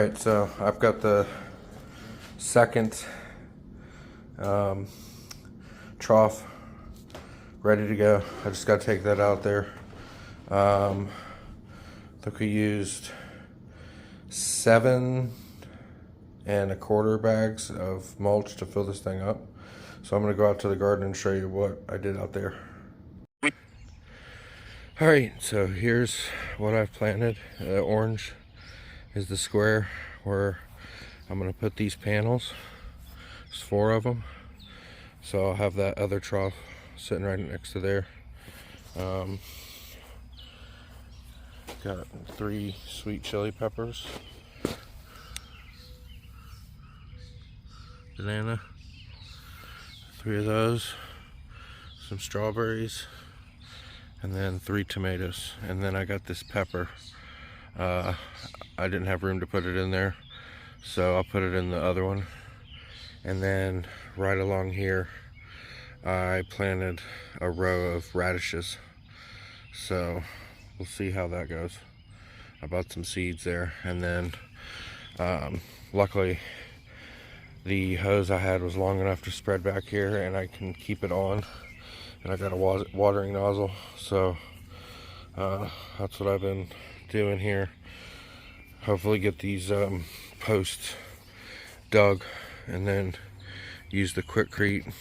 Alright, so I've got the second trough ready to go. I just got to take that out there. I think we used 7.25 bags of mulch to fill this thing up. So I'm going to go out to the garden and show you what I did out there. Alright, so here's what I've planted. Orange is the square where I'm going to put these panels. There's 4 of them. So I'll have that other trough sitting right next to there. Got 3 sweet chili peppers. Banana. 3 of those. Some strawberries. And then 3 tomatoes. And then I got this pepper. I didn't have room to put it in there, so I'll put it in the other one. And then right along here I planted a row of radishes, so we'll see how that goes. I bought some seeds there, and then luckily the hose I had was long enough to spread back here and I can keep it on, and I got a watering nozzle, so that's what I've been doing here. Hopefully get these posts dug, and then use the Quikrete,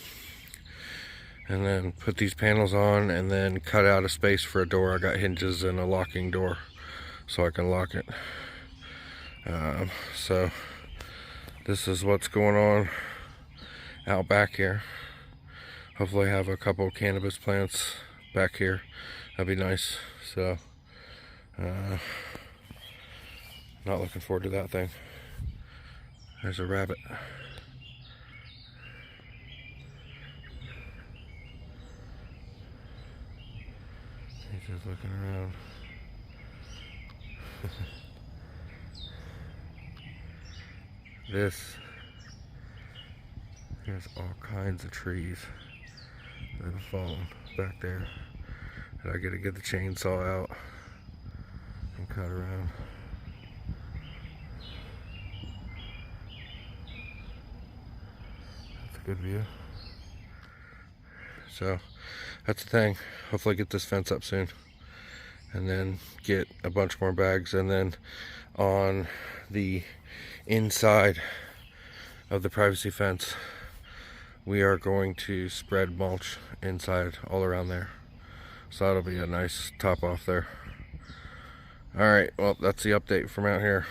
and then put these panels on, and then cut out a space for a door. I got hinges and a locking door so I can lock it. So this is what's going on out back here. Hopefully I have a couple of cannabis plants back here. That'd be nice. So not looking forward to that thing. There's a rabbit. He's just looking around. There's all kinds of trees that have fallen back there. And I gotta get the chainsaw out and cut around. That's a good view. So that's the thing. Hopefully get this fence up soon, and then get a bunch more bags. And then on the inside of the privacy fence, we are going to spread mulch inside all around there. So that'll be a nice top off there. Alright, well, that's the update from out here.